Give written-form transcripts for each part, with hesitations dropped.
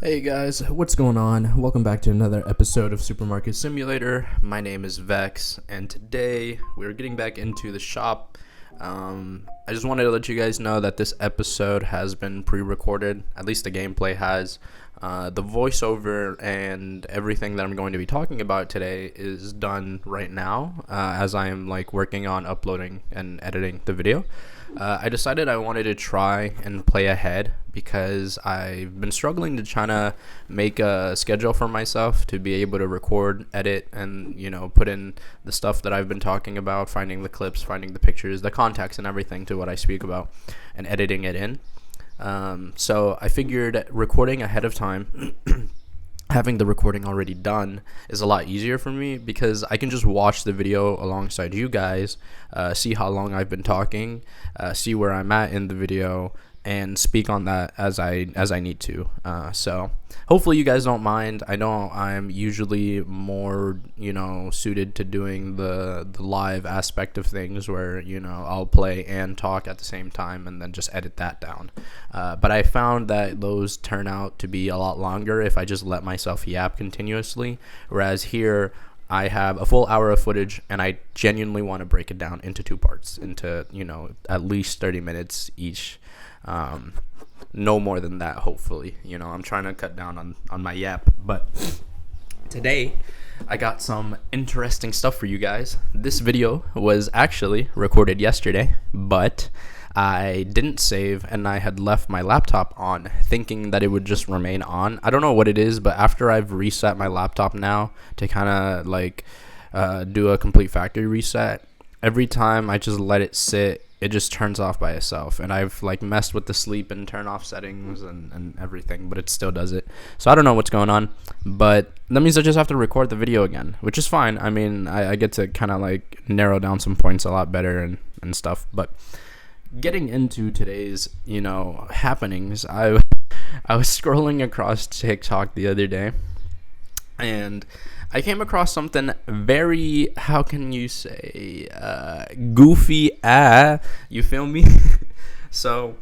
Hey guys, what's going on? Welcome back to another episode of Supermarket Simulator. My name is Vex, and today we're getting back into the shop. I just wanted to let you guys know that this episode has been pre-recorded, at least the gameplay has. The voiceover and everything that I'm going to be talking about today is done right now, as I am working on uploading and editing the video. I decided I wanted to try and play ahead because I've been struggling to try to make a schedule for myself to be able to record, edit, and put in the stuff that I've been talking about, finding the clips, finding the pictures, the context, and everything to what I speak about, and editing it in. So I figured recording ahead of time, having the recording already done, is a lot easier for me because I can just watch the video alongside you guys, see how long I've been talking, see where I'm at in the video, and speak on that as I need to. So hopefully you guys don't mind. I know I'm usually more suited to doing the live aspect of things where I'll play and talk at the same time and then just edit that down. But I found that those turn out to be a lot longer if I just let myself yap continuously, whereas here I have a full hour of footage and I genuinely want to break it down into two parts, into at least 30 minutes each. No more than that, hopefully. I'm trying to cut down on my yap. But today I got some interesting stuff for you guys. This video was actually recorded yesterday, but I didn't save and I had left my laptop on, thinking that it would just remain on. I don't know what it is, but after I've reset my laptop now to kind of do a complete factory reset, every time I just let it sit, it just turns off by itself. And I've messed with the sleep and turn off settings and everything, but it still does it. So I don't know what's going on, but that means I just have to record the video again, which is fine. I mean, I get to kind of narrow down some points a lot better and stuff. But getting into today's happenings, I was scrolling across TikTok the other day, and I came across something very, how can you say, goofy, you feel me? So,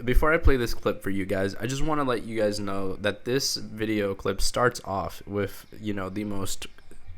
before I play this clip for you guys, I just want to let you guys know that this video clip starts off with,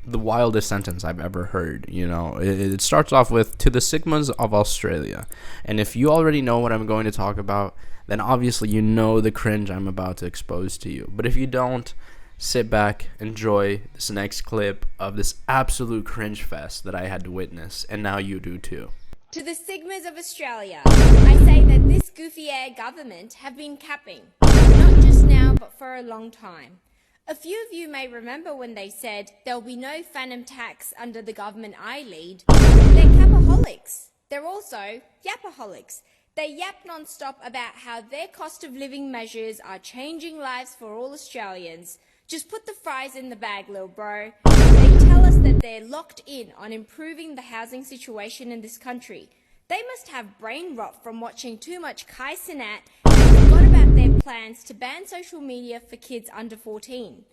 the wildest sentence I've ever heard. It starts off with, "To the Sigmas of Australia." And if you already know what I'm going to talk about, then obviously the cringe I'm about to expose to you. But if you don't, sit back, enjoy this next clip of this absolute cringe fest that I had to witness, and now you do too. To the Sigmas of Australia, I say that this goofy-air government have been capping, not just now but for a long time. A few of you may remember when they said there'll be no phantom tax under the government I lead. They're capaholics. They're also yapaholics. They yap non-stop about how their cost of living measures are changing lives for all Australians. Just put the fries in the bag, lil bro. They tell us that they're locked in on improving the housing situation in this country. They must have brain rot from watching too much Kai Cenat and forgot about their plans to ban social media for kids under 14.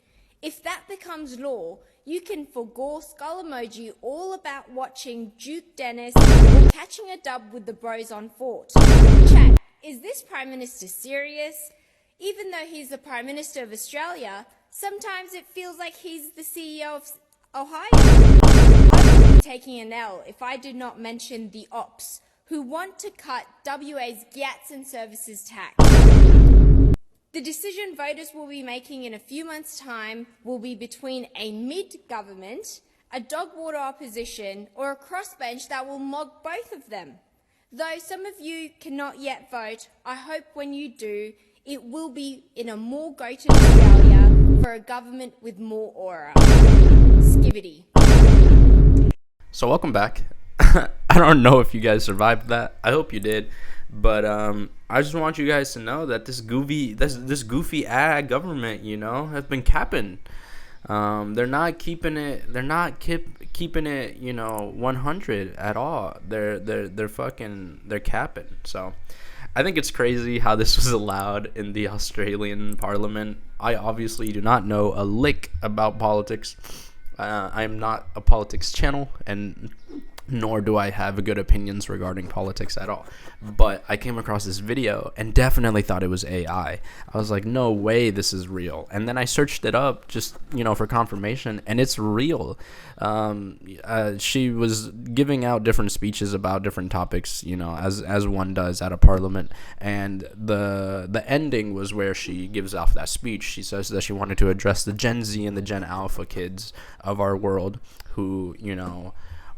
If that becomes law, you can forgo skull emoji all about watching Duke Dennis or catching a dub with the bros on Fort. Chat, is this Prime Minister serious? Even though he's the Prime Minister of Australia, sometimes it feels like he's the CEO of Ohio. I would be taking an L if I did not mention the Ops, who want to cut WA's GATS and services tax. The decision voters will be making in a few months' time will be between a mid-government, a dog-water opposition, or a crossbench that will mog both of them. Though some of you cannot yet vote, I hope when you do, it will be in a more goated Australia for a government with more aura. Skibbity. So welcome back. I don't know if you guys survived that. I hope you did. But I just want you guys to know that this goofy government, has been capping. They're not keeping it. They're not keeping it. 100 at all. They're capping. So I think it's crazy how this was allowed in the Australian Parliament. I obviously do not know a lick about politics. I am not a politics channel, and nor do I have good opinions regarding politics at all. But I came across this video and definitely thought it was AI. I was like, no way this is real. And then I searched it up just, for confirmation, and it's real. She was giving out different speeches about different topics, as one does at a parliament. And the ending was where she gives off that speech. She says that she wanted to address the Gen Z and the Gen Alpha kids of our world who,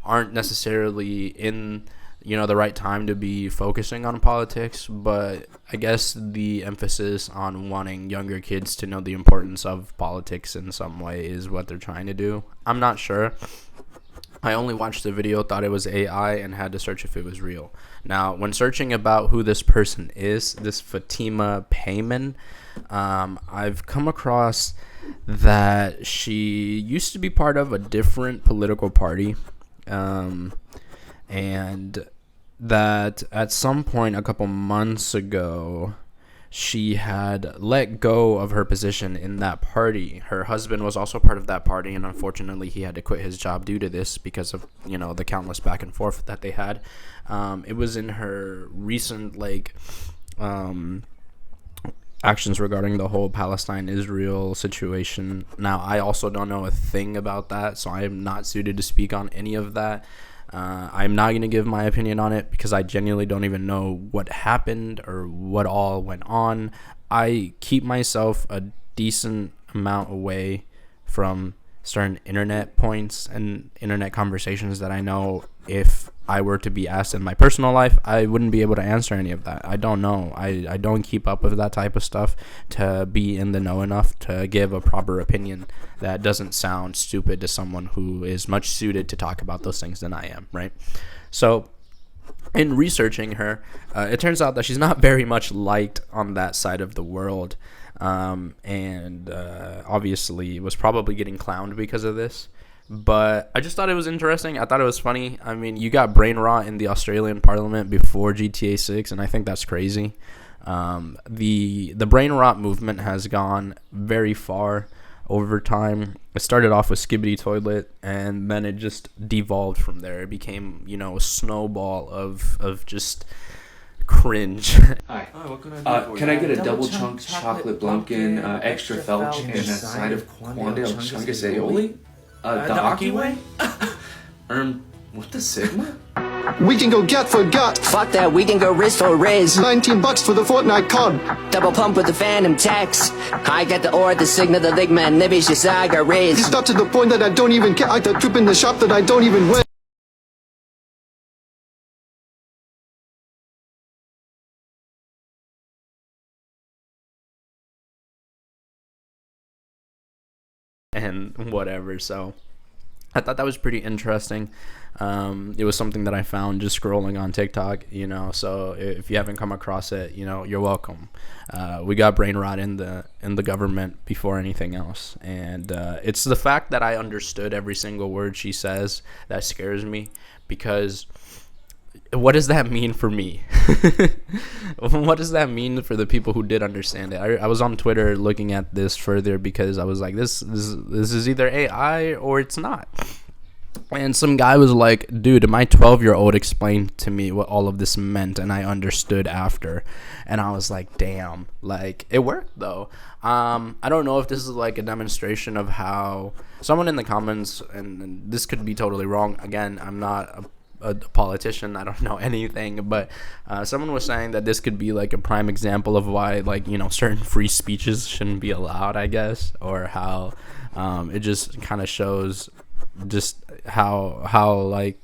aren't necessarily in the right time to be focusing on politics, but I guess the emphasis on wanting younger kids to know the importance of politics in some way is what they're trying to do. I'm not sure. I only watched the video, thought it was AI, and had to search if it was real. Now, when searching about who this person is, this Fatima Payman, I've come across that she used to be part of a different political party, and that at some point a couple months ago she had let go of her position in that party. Her husband was also part of that party, and unfortunately he had to quit his job due to this because of the countless back and forth that they had. It was in her recent actions regarding the whole Palestine-Israel situation. Now, I also don't know a thing about that, so I am not suited to speak on any of that. I'm not going to give my opinion on it because I genuinely don't even know what happened or what all went on. I keep myself a decent amount away from certain internet points and internet conversations that I know if I were to be asked in my personal life, I wouldn't be able to answer any of that. I don't know. I don't keep up with that type of stuff to be in the know enough to give a proper opinion that doesn't sound stupid to someone who is much suited to talk about those things than I am, right? So in researching her, it turns out that she's not very much liked on that side of the world. And obviously was probably getting clowned because of this. But I just thought it was interesting. I thought it was funny. I mean, you got brain rot in the Australian Parliament before GTA 6, and I think that's crazy. The brain rot movement has gone very far over time. It started off with Skibbity Toilet, and then it just devolved from there. It became, a snowball of just cringe. Hi. Can I get a double chunk chocolate blumpkin, extra felch, and a side of Quandale chungus aioli? The Aki way? What the Sigma? We can go get for gut. Fuck that, we can go wrist for Riz. $19 for the Fortnite cod. Double pump with the Phantom Tax. I got the ore, the Sigma, the Ligma, and Libby's just I got Riz. It's up to the point that I don't even care. I got trip in the shop that I don't even wear. And whatever. So I thought that was pretty interesting. It was something that I found just scrolling on TikTok, so if you haven't come across it, you're welcome. We got brain rot in the government before anything else, and it's the fact that I understood every single word she says that scares me, because what does that mean for me? What does that mean for the people who did understand it? I was on Twitter looking at this further because I was like, this is either AI or it's not. And some guy was like, dude, my 12-year-old explained to me what all of this meant, and I understood after. And I was like, damn, it worked though. I don't know if this is a demonstration of how someone in the comments, and this could be totally wrong. Again, I'm not a politician, I don't know anything, but someone was saying that this could be a prime example of why certain free speeches shouldn't be allowed, I guess, or how it just kind of shows just how I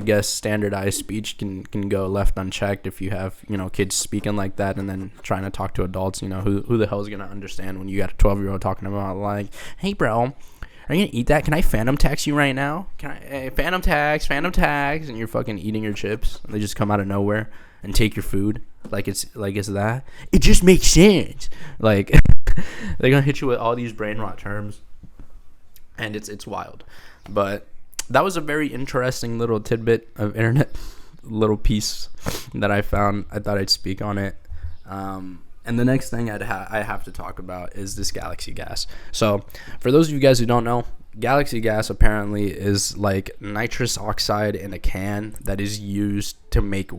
guess standardized speech can go left unchecked if you have kids speaking like that, and then trying to talk to adults. Who the hell is gonna understand when you got a 12-year-old talking about hey bro, are you gonna eat that? Can I phantom tax you right now? Can I phantom tax? And you're fucking eating your chips, and they just come out of nowhere and take your food. It's that. It just makes sense. They're gonna hit you with all these brain rot terms, and it's wild. But that was a very interesting little tidbit of internet, little piece that I found. I thought I'd speak on it. And the next thing I have to talk about is this galaxy gas. So for those of you guys who don't know, Galaxy Gas apparently is like nitrous oxide in a can that is used to make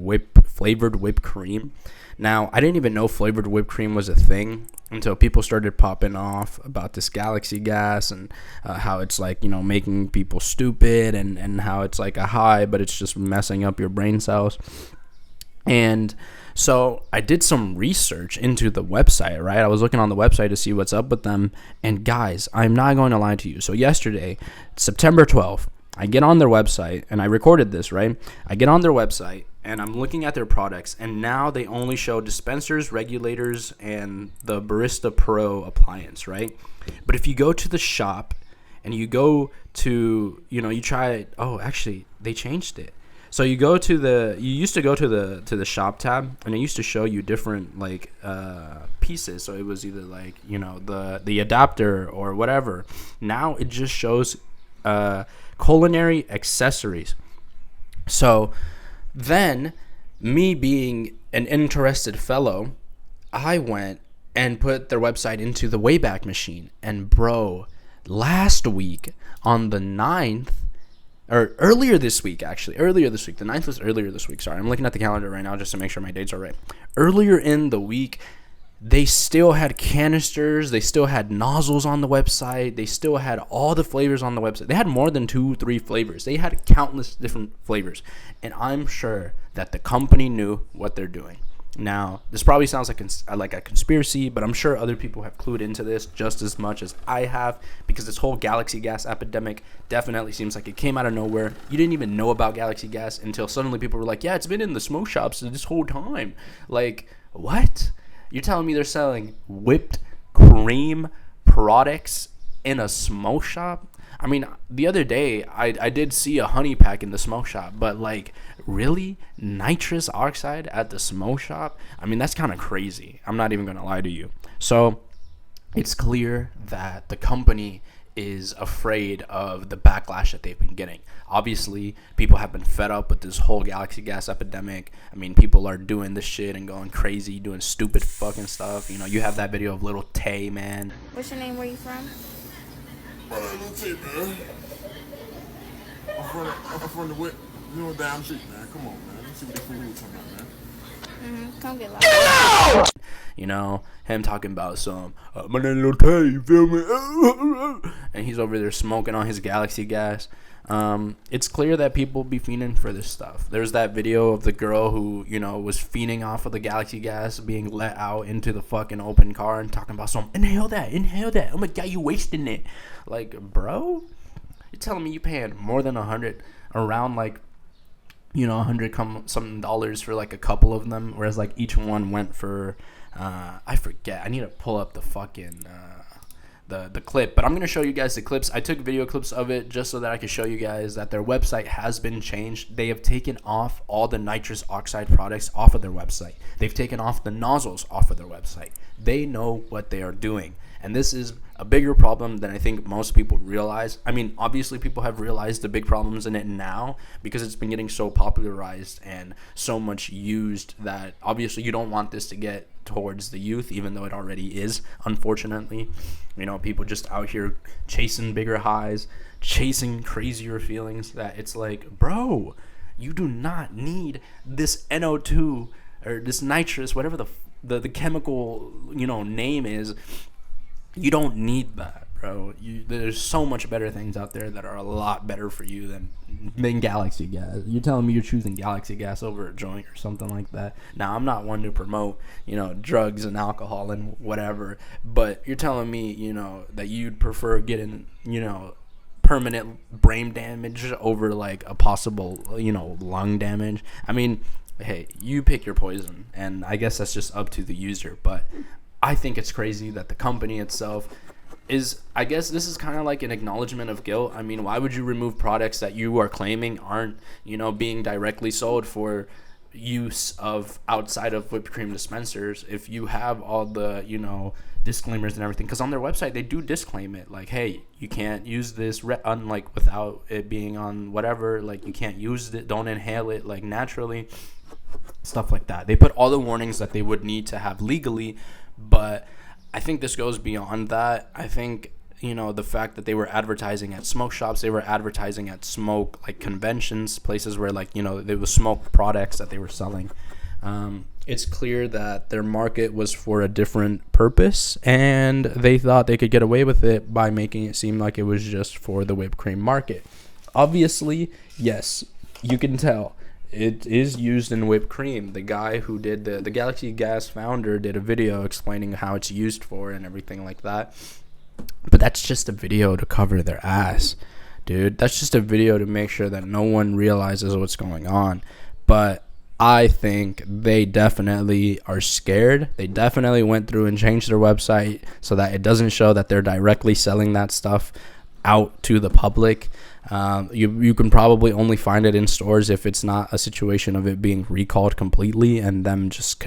flavored whipped cream. Now, I didn't even know flavored whipped cream was a thing until people started popping off about this Galaxy Gas and how it's like, making people stupid and how it's like a high, but it's just messing up your brain cells. And so I did some research into the website, right? I was looking on the website to see what's up with them. And guys, I'm not going to lie to you. So yesterday, September 12th, I get on their website, and I recorded this, right? I get on their website, and I'm looking at their products, and now they only show dispensers, regulators, and the Barista Pro appliance, right? But if you go to the shop, and you go to, you try it. Oh, actually, they changed it. So you used to go to the shop tab, and it used to show you different like pieces. So it was either like the adapter or whatever. Now it just shows culinary accessories. So then, me being an interested fellow, I went and put their website into the Wayback Machine, and bro, last week on the 9th. Or earlier this week. The 9th was earlier this week. Sorry, I'm looking at the calendar right now just to make sure my dates are right. Earlier in the week, they still had canisters. They still had nozzles on the website. They still had all the flavors on the website. They had more than 2-3 flavors. They had countless different flavors. And I'm sure that the company knew what they're doing. Now, this probably sounds like a conspiracy, but I'm sure other people have clued into this just as much as I have, because this whole Galaxy Gas epidemic definitely seems like it came out of nowhere. You didn't even know about Galaxy Gas until suddenly people were like, yeah, it's been in the smoke shops this whole time. Like, what? You're telling me they're selling whipped cream products in a smoke shop? I mean, the other day, I did see a honey pack in the smoke shop, but like, really? Nitrous oxide at the smoke shop? I mean, that's kind of crazy. I'm not even going to lie to you. So it's clear that the company is afraid of the backlash that they've been getting. Obviously, people have been fed up with this whole Galaxy Gas epidemic. I mean, people are doing this shit and going crazy, doing stupid fucking stuff. You have that video of little Tay, man. What's your name? Where you from? Man. I'm from the damn street, man. Come on, man. Let's see what this fool was talking about, man. Come get loud. Him talking about some, my name Lil Tay, you feel me? And he's over there smoking on his Galaxy Gas. It's clear that people be fiending for this stuff. There's that video of the girl who, was fiending off of the Galaxy Gas being let out into the fucking open car and talking about some, inhale that. Oh my God, you wasting it. Like, bro, you're telling me you paying more than $100, around like, $100 something dollars for like a couple of them, whereas like each one went for, I forget. I need to pull up the fucking, the clip, but I'm going to show you guys the clips. I took video clips of it just so that I could show you guys that their website has been changed. They have taken off all the nitrous oxide products off of their website. They've taken off the nozzles off of their website. They know what they are doing. And this is a bigger problem than I think most people realize. I mean, obviously people have realized the big problems in it now because it's been getting so popularized and so much used that obviously you don't want this to get towards the youth, even though it already is, unfortunately. People just out here chasing bigger highs, chasing crazier feelings, that it's like, bro, you do not need this NO2 or this nitrous, whatever the chemical, name is. You don't need that, bro. There's so much better things out there that are a lot better for you than Galaxy Gas. You're telling me you're choosing Galaxy Gas over a joint or something like that. Now, I'm not one to promote, drugs and alcohol and whatever, but you're telling me, that you'd prefer getting, permanent brain damage over like a possible, lung damage. I mean, hey, you pick your poison, and I guess that's just up to the user, but I think it's crazy that the company itself is, I guess this is kind of like an acknowledgement of guilt. I mean, why would you remove products that you are claiming aren't, being directly sold for use of outside of whipped cream dispensers if you have all the, disclaimers and everything? Because on their website, they do disclaim it. Like, hey, you can't use this, unlike without it being on whatever, like you can't use it, don't inhale it like naturally, stuff like that. They put all the warnings that they would need to have legally. But I think this goes beyond that. I think the fact that they were advertising at smoke shops, they were advertising at smoke like conventions, places where there was smoke products that they were selling. It's clear that their market was for a different purpose, and they thought they could get away with it by making it seem like it was just for the whipped cream market. Obviously, yes, you can tell it is used in whipped cream. The guy who did the Galaxy Gas founder did a video explaining how it's used for and everything like that. But that's just a video to cover their ass, dude. That's just a video to make sure that no one realizes what's going on. But I think they definitely are scared. They definitely went through and changed their website so that it doesn't show that they're directly selling that stuff out to the public. You can probably only find it in stores if it's not a situation of it being recalled completely and them just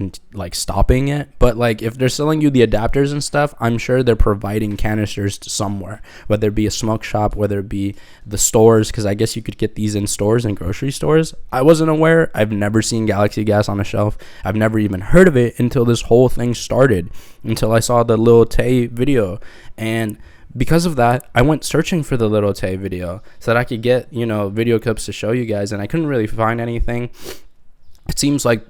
stopping it. But if they're selling you the adapters and stuff, I'm sure they're providing canisters to somewhere, whether it be a smoke shop, whether it be the stores, because I guess you could get these in stores and grocery stores. I wasn't aware. I've never seen Galaxy Gas on a shelf. I've never even heard of it until this whole thing started, until I saw the Lil Tay video. And because of that, I went searching for the Little Tay video so that I could get, video clips to show you guys, and I couldn't really find anything. It seems like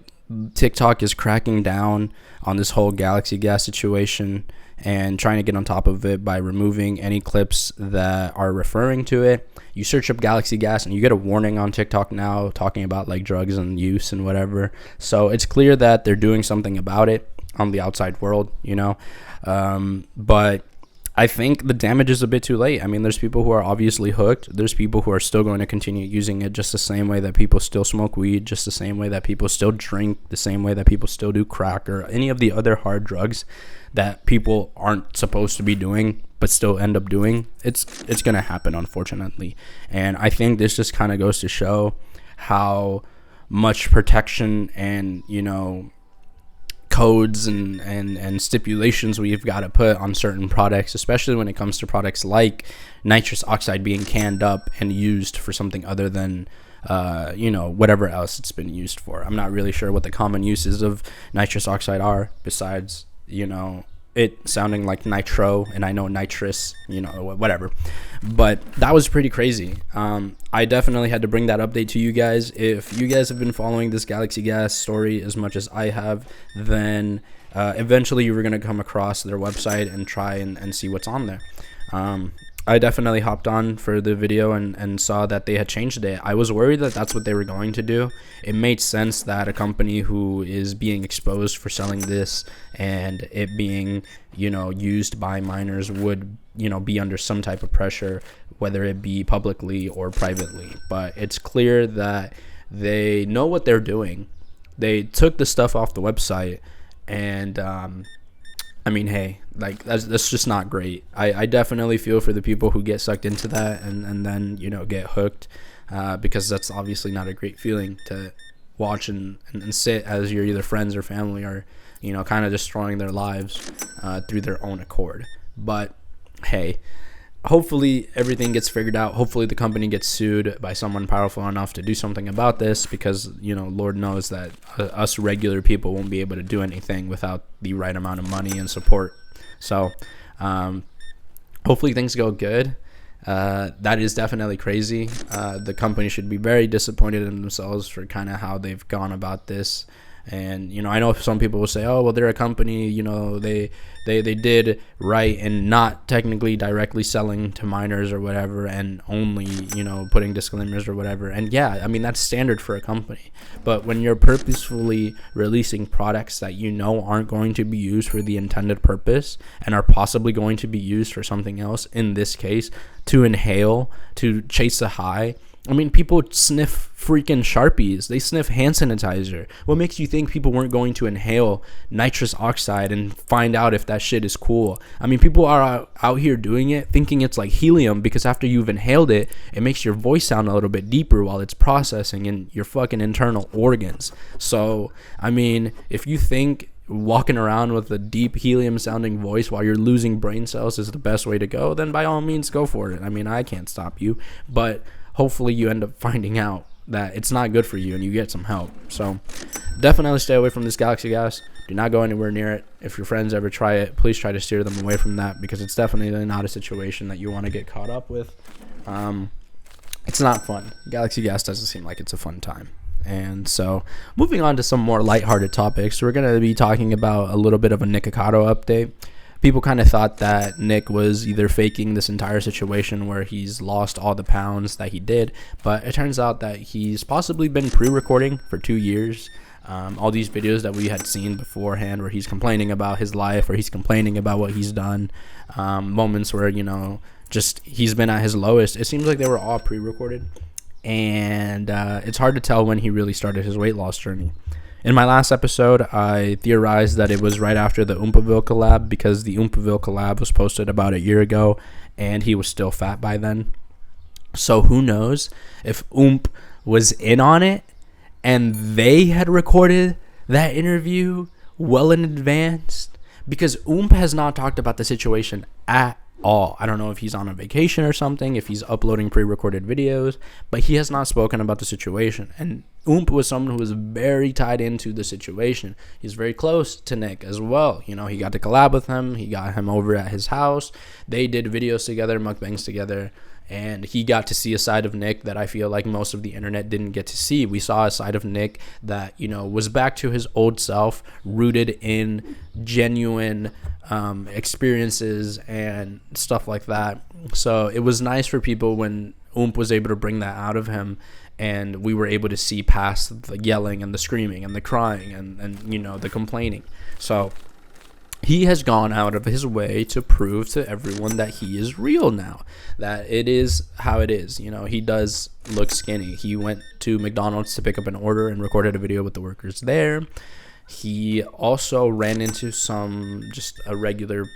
TikTok is cracking down on this whole Galaxy Gas situation and trying to get on top of it by removing any clips that are referring to it. You search up Galaxy Gas and you get a warning on TikTok now talking about drugs and use and whatever. So it's clear that they're doing something about it on the outside world, but I think the damage is a bit too late. I mean, there's people who are obviously hooked. There's people who are still going to continue using it just the same way that people still smoke weed, just the same way that people still drink, the same way that people still do crack or any of the other hard drugs that people aren't supposed to be doing but still end up doing. It's going to happen, unfortunately. And I think this just kind of goes to show how much protection and, codes and stipulations we've got to put on certain products, especially when it comes to products like nitrous oxide being canned up and used for something other than whatever else it's been used for. I'm not really sure what the common uses of nitrous oxide are besides it sounding like nitro, and I know nitrous, whatever. But that was pretty crazy. I definitely had to bring that update to you guys. If you guys have been following this Galaxy Gas story as much as I have, then eventually you were going to come across their website and try and see what's on there. I definitely hopped on for the video and saw that they had changed it. I was worried that that's what they were going to do. It made sense that a company who is being exposed for selling this and it being, used by minors would, be under some type of pressure, whether it be publicly or privately. But it's clear that they know what they're doing. They took the stuff off the website and, hey, that's just not great. I definitely feel for the people who get sucked into that and then, get hooked, because that's obviously not a great feeling to watch and sit as your either friends or family are, kind of destroying their lives through their own accord. But, hey, hopefully everything gets figured out. Hopefully the company gets sued by someone powerful enough to do something about this, because Lord knows that us regular people won't be able to do anything without the right amount of money and support. So hopefully things go good. That is definitely crazy. The company should be very disappointed in themselves for kind of how they've gone about this. And I know some people will say, oh well, they're a company, they did right and not technically directly selling to minors or whatever, and only putting disclaimers or whatever. And yeah, that's standard for a company. But when you're purposefully releasing products that aren't going to be used for the intended purpose and are possibly going to be used for something else, in this case to inhale, to chase a high. People sniff freaking Sharpies. They sniff hand sanitizer. What makes you think people weren't going to inhale nitrous oxide and find out if that shit is cool? People are out here doing it thinking it's like helium, because after you've inhaled it, it makes your voice sound a little bit deeper while it's processing in your fucking internal organs. So, if you think walking around with a deep helium sounding voice while you're losing brain cells is the best way to go, then by all means go for it. I can't stop you, but hopefully you end up finding out that it's not good for you and you get some help. So definitely stay away from this Galaxy Gas. Do not go anywhere near it. If your friends ever try it, please try to steer them away from that, because it's definitely not a situation that you want to get caught up with. It's not fun. Galaxy Gas doesn't seem like it's a fun time. And so, moving on to some more lighthearted topics, we're going to be talking about a little bit of a Nikocado update. People kind of thought that Nick was either faking this entire situation where he's lost all the pounds that he did, but it turns out that he's possibly been pre-recording for 2 years. All these videos that we had seen beforehand where he's complaining about his life, or he's complaining about what he's done, moments where, just he's been at his lowest, it seems like they were all pre-recorded. And it's hard to tell when he really started his weight loss journey. In my last episode, I theorized that it was right after the Oompaville collab, because the Oompaville collab was posted about a year ago and he was still fat by then. So who knows if Oomp was in on it and they had recorded that interview well in advance, because Oomp has not talked about the situation at all. I don't know if he's on a vacation or something, if he's uploading pre-recorded videos, but he has not spoken about the situation. And Oomp was someone who was very tied into the situation. He's very close to Nick as well. He got to collab with him. He got him over at his house. They did videos together, mukbangs together. And he got to see a side of Nick that I feel like most of the internet didn't get to see. We saw a side of Nick that, was back to his old self, rooted in genuine experiences and stuff like that. So it was nice for people when Oomp was able to bring that out of him, and we were able to see past the yelling and the screaming and the crying and the complaining. So he has gone out of his way to prove to everyone that he is real now, that it is how it is. He does look skinny. He went to McDonald's to pick up an order and recorded a video with the workers there. He also ran into just a regular,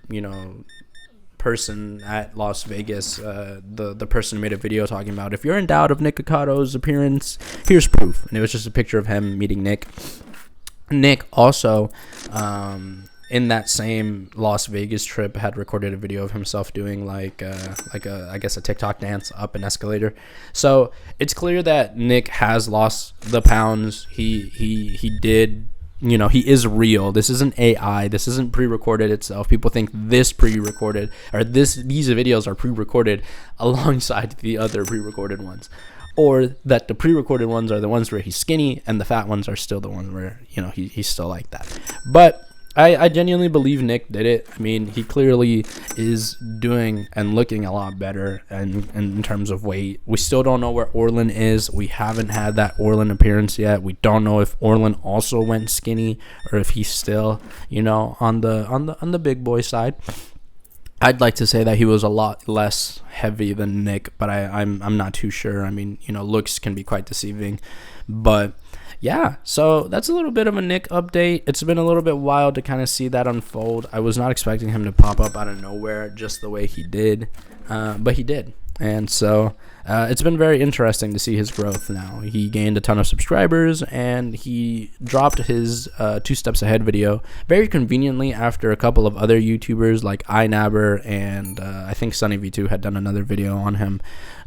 person at Las Vegas. The person made a video talking about, if you're in doubt of Nicocado's appearance, here's proof. And it was just a picture of him meeting Nick. Nick also, in that same Las Vegas trip, had recorded a video of himself doing I guess a TikTok dance up an escalator. So it's clear that Nick has lost the pounds. He did. He is real. This isn't AI. This isn't pre-recorded itself. People think this pre-recorded, or these videos are pre-recorded alongside the other pre-recorded ones, or that the pre-recorded ones are the ones where he's skinny and the fat ones are still the ones where he's still like that. But I genuinely believe Nick did it. I mean, he clearly is doing and looking a lot better in terms of weight. We still don't know where Orlin is. We haven't had that Orlin appearance yet. We don't know if Orlin also went skinny, or if he's still, on the big boy side. I'd like to say that he was a lot less heavy than Nick, but I'm not too sure. I mean, looks can be quite deceiving, but yeah, so that's a little bit of a Nick update. It's been a little bit wild to kind of see that unfold. I was not expecting him to pop up out of nowhere just the way he did, but he did. And so it's been very interesting to see his growth now. He gained a ton of subscribers, and he dropped his 2 Steps Ahead video very conveniently after a couple of other YouTubers like iNabber and I think Sunny V2 had done another video on him.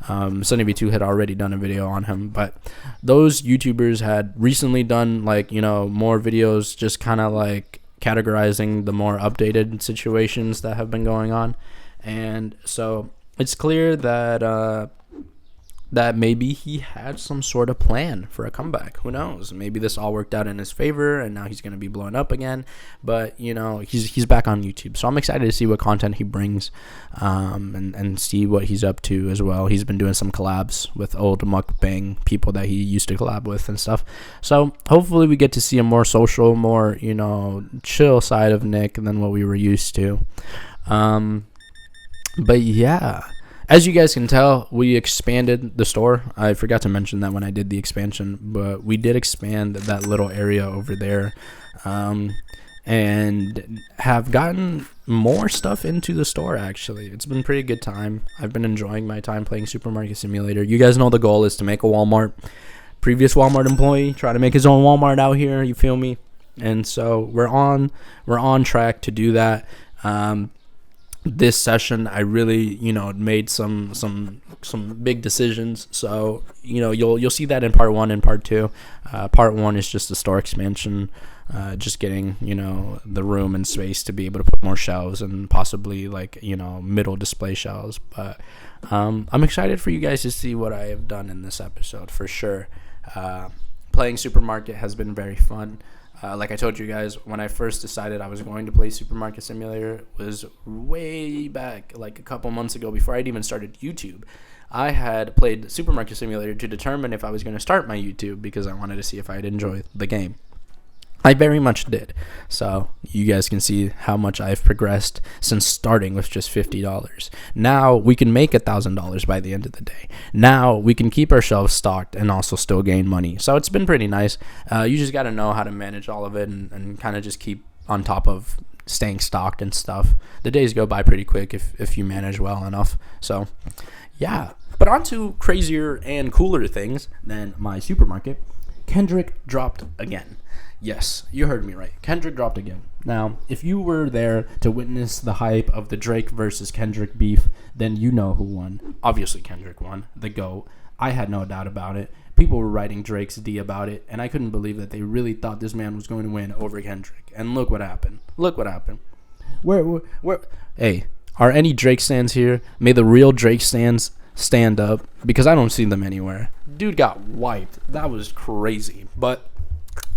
Sunny V2 had already done a video on him, but those YouTubers had recently done more videos just kind of like categorizing the more updated situations that have been going on. And so it's clear that that maybe he had some sort of plan for a comeback. Who knows? Maybe this all worked out in his favor, and now he's going to be blowing up again. But he's back on YouTube, so I'm excited to see what content he brings, and see what he's up to as well. He's been doing some collabs with old mukbang people that he used to collab with and stuff. So hopefully we get to see a more social, more chill side of Nick than what we were used to. But yeah, as you guys can tell, we expanded the store. I forgot to mention that when I did the expansion, but we did expand that little area over there, and have gotten more stuff into the store. Actually, it's been a pretty good time. I've been enjoying my time playing Supermarket Simulator. You guys know the goal is to make a Walmart. Previous Walmart employee, try to make his own Walmart out here. You feel me? And so we're on track to do that. This session, I really, made some big decisions. So, you'll see that in part 1 and part 2. Part 1 is just the store expansion. just getting, the room and space to be able to put more shelves and possibly like, middle display shelves. But I'm excited for you guys to see what I have done in this episode for sure. Playing Supermarket has been very fun. Like I told you guys, when I first decided I was going to play Supermarket Simulator was way back, like a couple months ago, before I'd even started YouTube. I had played Supermarket Simulator to determine if I was going to start my YouTube because I wanted to see if I'd enjoy the game. I very much did. So you guys can see how much I've progressed since starting with just $50. Now we can make $1,000 by the end of the day. Now we can keep our shelves stocked and also still gain money. So it's been pretty nice. You just got to know how to manage all of it and kind of just keep on top of staying stocked and stuff. The days go by pretty quick if you manage well enough. So yeah. But on to crazier and cooler things than my supermarket. Kendrick dropped again. Yes, you heard me right. Kendrick dropped again. Now, if you were there to witness the hype of the Drake versus Kendrick beef, then you know who won. Obviously, Kendrick won. The GOAT. I had no doubt about it. People were writing Drake's D about it, and I couldn't believe that they really thought this man was going to win over Kendrick. And look what happened. Look what happened. Hey, are any Drake stands here? May the real Drake stands stand up, because I don't see them anywhere. Dude got wiped. That was crazy. But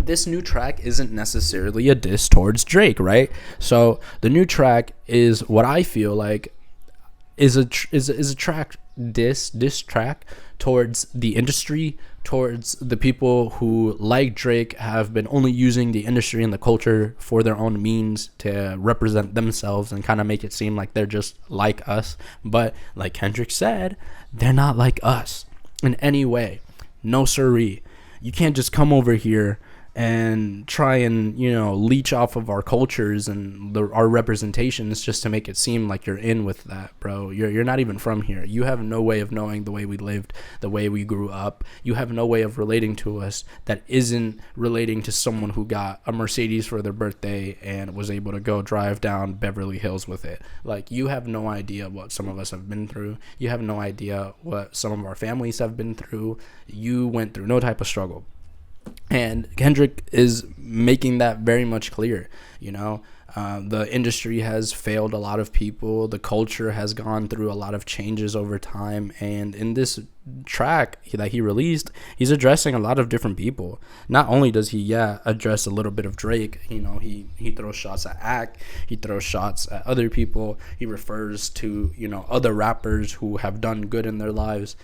this new track isn't necessarily a diss towards Drake, right? So the new track is what I feel like is a track diss track towards the industry, towards the people who, like Drake, have been only using the industry and the culture for their own means to represent themselves and kind of make it seem like they're just like us. But like Kendrick said, they're not like us in any way. No siree. You can't just come over here and try and, leech off of our cultures and our representations just to make it seem like you're in with that, bro. You're not even from here. You have no way of knowing the way we lived, the way we grew up. You have no way of relating to us that isn't relating to someone who got a Mercedes for their birthday and was able to go drive down Beverly Hills with it. Like, you have no idea what some of us have been through. You have no idea what some of our families have been through. You went through no type of struggle. And Kendrick is making that very much clear. The industry has failed a lot of people. The culture has gone through a lot of changes over time. And in this track that he released, he's addressing a lot of different people. Not only does he, address a little bit of Drake, he throws shots at Ack, he throws shots at other people. He refers to, other rappers who have done good in their lives.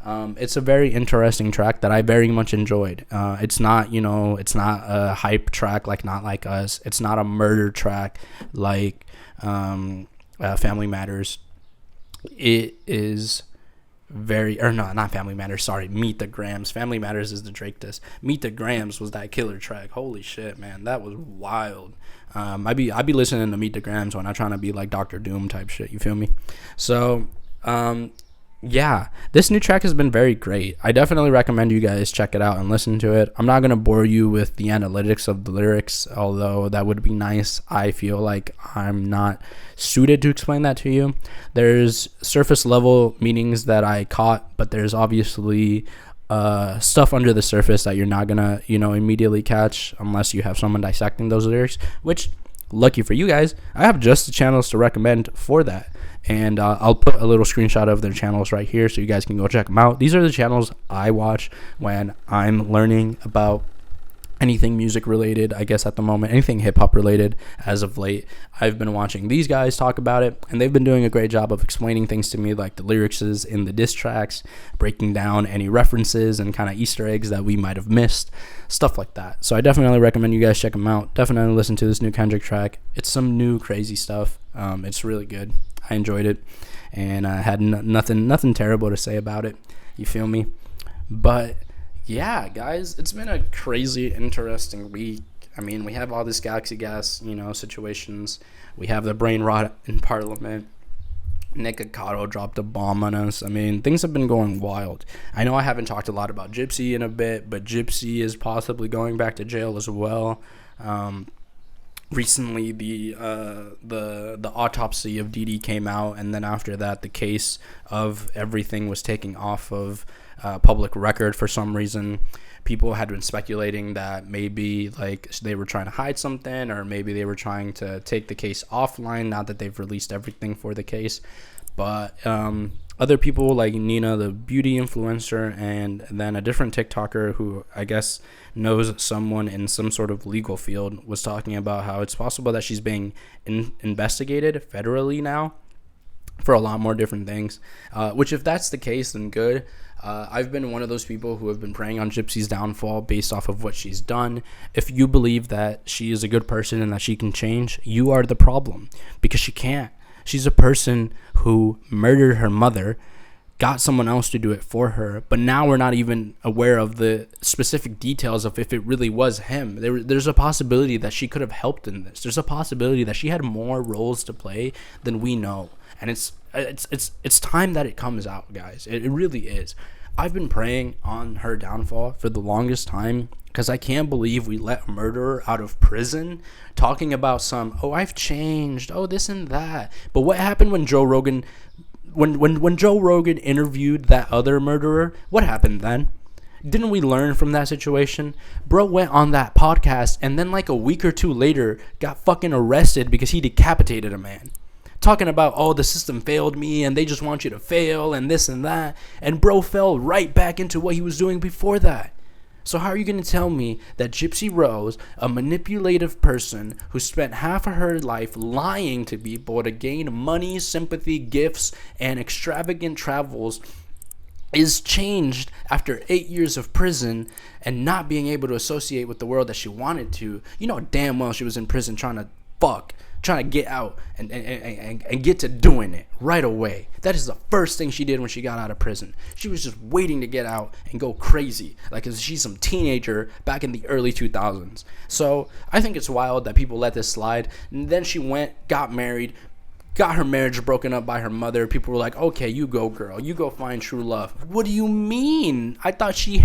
It's a very interesting track that I very much enjoyed. It's not a hype track like Not Like Us. It's not a murder track like Family Matters. It is not Family Matters, sorry, Meet the Grams. Family Matters is the Drake diss. Meet the Grams was that killer track. Holy shit, man, that was wild. I be listening to Meet the Grams when I'm trying to be like Dr. Doom type shit, you feel me? So yeah, this new track has been very great. I definitely recommend you guys check it out and listen to it. I'm not going to bore you with the analytics of the lyrics, although that would be nice. I feel like I'm not suited to explain that to you. There's surface level meanings that I caught, but there's obviously stuff under the surface that you're not going to, immediately catch unless you have someone dissecting those lyrics, which, lucky for you guys, I have just the channels to recommend for that. And I'll put a little screenshot of their channels right here so you guys can go check them out. These are the channels I watch when I'm learning about anything music related, I guess at the moment, anything hip hop related as of late. I've been watching these guys talk about it, and they've been doing a great job of explaining things to me, like the lyrics in the diss tracks, breaking down any references and kind of Easter eggs that we might have missed, stuff like that. So I definitely recommend you guys check them out. Definitely listen to this new Kendrick track. It's some new crazy stuff. It's really good. I enjoyed it, and I had nothing terrible to say about it. You feel me? But yeah, guys, it's been a crazy, interesting week. I mean, we have all this Galaxy Gas, situations. We have the brain rot in Parliament. Nikocado dropped a bomb on us. I mean, things have been going wild. I know I haven't talked a lot about Gypsy in a bit, but Gypsy is possibly going back to jail as well. Recently, the autopsy of Dee Dee came out, and then after that, the case of everything was taken off of public record for some reason. People had been speculating that maybe like they were trying to hide something, or maybe they were trying to take the case offline now that they've released everything for the case. But other people like Nina, the beauty influencer, and then a different TikToker who I guess knows someone in some sort of legal field, was talking about how it's possible that she's being investigated federally now for a lot more different things, which if that's the case, then good. I've been one of those people who have been praying on Gypsy's downfall based off of what she's done. If you believe that she is a good person and that she can change, you are the problem, because she can't. She's a person who murdered her mother, got someone else to do it for her, but now we're not even aware of the specific details of if it really was him. There's a possibility that she could have helped in this. There's a possibility that she had more roles to play than we know. And it's time that it comes out, guys. It really is. I've been praying on her downfall for the longest time, because I can't believe we let a murderer out of prison talking about some, oh, I've changed, oh, this and that. But what happened when Joe Rogan, when Joe Rogan interviewed that other murderer? What happened then? Didn't we learn from that situation? Bro went on that podcast and then like a week or two later got fucking arrested because he decapitated a man. Talking about, oh, the system failed me and they just want you to fail and this and that. And bro fell right back into what he was doing before that. So how are you going to tell me that Gypsy Rose, a manipulative person who spent half of her life lying to people to gain money, sympathy, gifts, and extravagant travels, is changed after 8 years of prison and not being able to associate with the world that she wanted to? You know damn well she was in prison trying to get out and get to doing it right away. That is the first thing she did when she got out of prison. She was just waiting to get out and go crazy, like she's some teenager back in the early 2000s. So I think it's wild that people let this slide. And then she went, got married, got her marriage broken up by her mother. People were like, okay, you go, girl, you go find true love. What do you mean? I thought she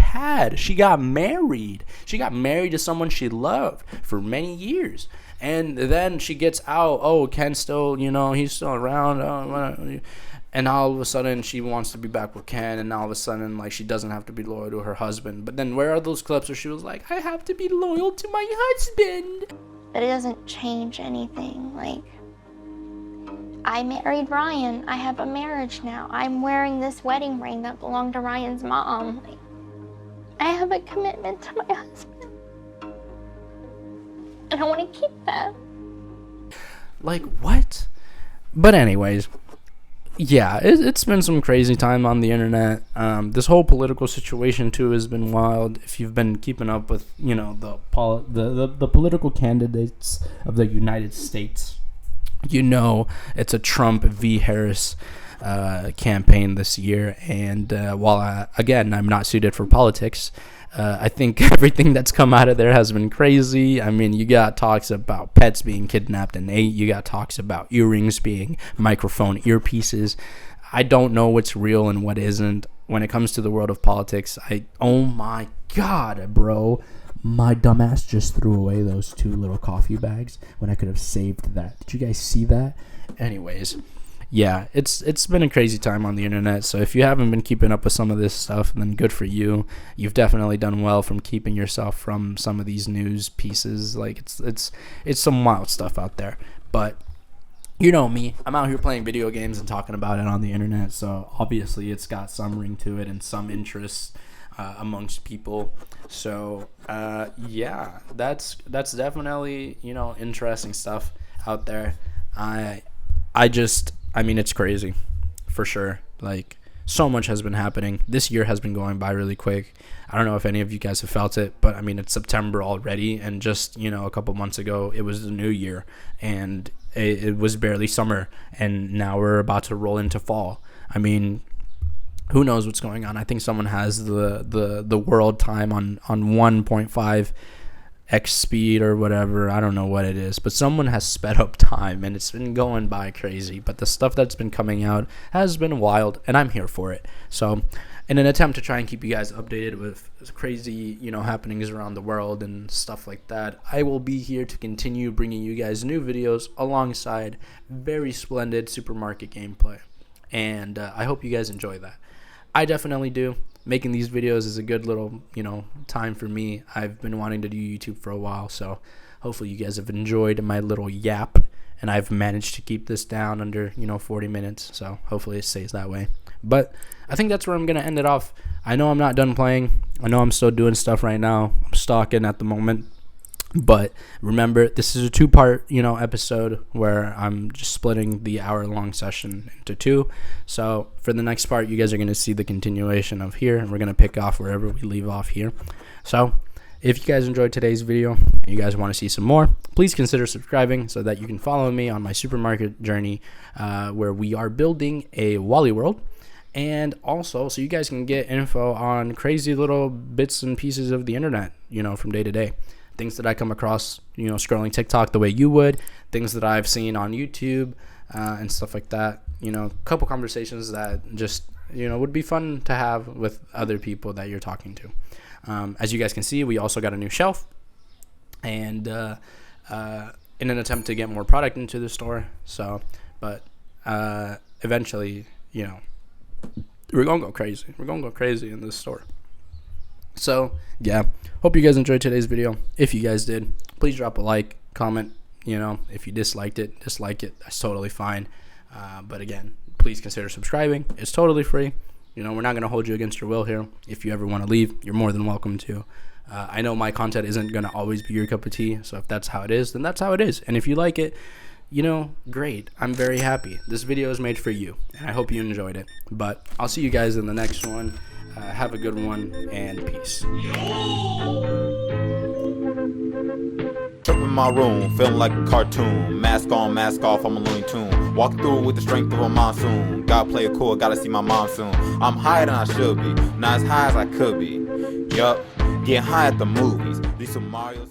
got married to someone she loved for many years. And then she gets out. Oh, Ken's still, he's still around. And all of a sudden, she wants to be back with Ken. And all of a sudden, like, she doesn't have to be loyal to her husband. But then where are those clips where she was like, I have to be loyal to my husband? But it doesn't change anything. Like, I married Ryan. I have a marriage now. I'm wearing this wedding ring that belonged to Ryan's mom. Like, I have a commitment to my husband. And I want to keep that. Like, what? But anyways, yeah, it's been some crazy time on the internet. This whole political situation, too, has been wild. If you've been keeping up with, the political candidates of the United States, it's a Trump v. Harris campaign this year. And while, I'm not suited for politics, I think everything that's come out of there has been crazy. I mean, you got talks about pets being kidnapped and ate. You got talks about earrings being microphone earpieces. I don't know what's real and what isn't when it comes to the world of politics. Oh my God, bro. My dumbass just threw away those 2 little coffee bags when I could have saved that. Did you guys see that? Anyways. Yeah, it's been a crazy time on the internet. So if you haven't been keeping up with some of this stuff, then good for you. You've definitely done well from keeping yourself from some of these news pieces. Like it's some wild stuff out there. But you know me, I'm out here playing video games and talking about it on the internet. So obviously it's got some ring to it and some interest amongst people. So yeah, that's definitely interesting stuff out there. I mean, it's crazy, for sure. Like, so much has been happening. This year has been going by really quick. I don't know if any of you guys have felt it, but I mean, it's September already, and just, a couple months ago, it was the new year, and it was barely summer, and now we're about to roll into fall. I mean, who knows what's going on? I think someone has the world time on 1.5 X speed or whatever. I don't know what it is, but someone has sped up time and it's been going by crazy. But the stuff that's been coming out has been wild, and I'm here for it. So in an attempt to try and keep you guys updated with crazy happenings around the world and stuff like that, I will be here to continue bringing you guys new videos alongside very splendid supermarket gameplay, and I hope you guys enjoy that. I definitely do. Making these videos is a good little, time for me. I've been wanting to do YouTube for a while, so hopefully you guys have enjoyed my little yap, and I've managed to keep this down under, 40 minutes, so hopefully it stays that way. But I think that's where I'm going to end it off. I know I'm not done playing. I know I'm still doing stuff right now. I'm stalking at the moment. But remember, this is a 2-part, episode where I'm just splitting the hour-long session into 2. So for the next part, you guys are going to see the continuation of here, and we're going to pick off wherever we leave off here. So if you guys enjoyed today's video and you guys want to see some more, please consider subscribing so that you can follow me on my supermarket journey, where we are building a Wally world. And also, so you guys can get info on crazy little bits and pieces of the internet, from day to day. Things that I come across, scrolling TikTok the way you would, things that I've seen on YouTube, and stuff like that. A couple conversations that just, would be fun to have with other people that you're talking to. As you guys can see, we also got a new shelf, and in an attempt to get more product into the store. So, but eventually, we're gonna go crazy. We're gonna go crazy in this store. So yeah, hope you guys enjoyed today's video. If you guys did, please drop a like, comment. If you disliked it, dislike it. That's totally fine. But again, please consider subscribing. It's totally free. We're not gonna hold you against your will here. If you ever want to leave, you're more than welcome to. I know my content isn't gonna always be your cup of tea. So if that's how it is, then that's how it is. And if you like it, great. I'm very happy. This video is made for you, and I hope you enjoyed it. But I'll see you guys in the next one. Have a good one, and peace. Up in my room, feeling like a cartoon. Mask on, mask off, I'm a Looney Tune. Walking through it with the strength of a monsoon. Gotta play it cool, gotta see my mom soon. I'm higher than I should be, not as high as I could be. Yup, getting high at the movies. These some Mario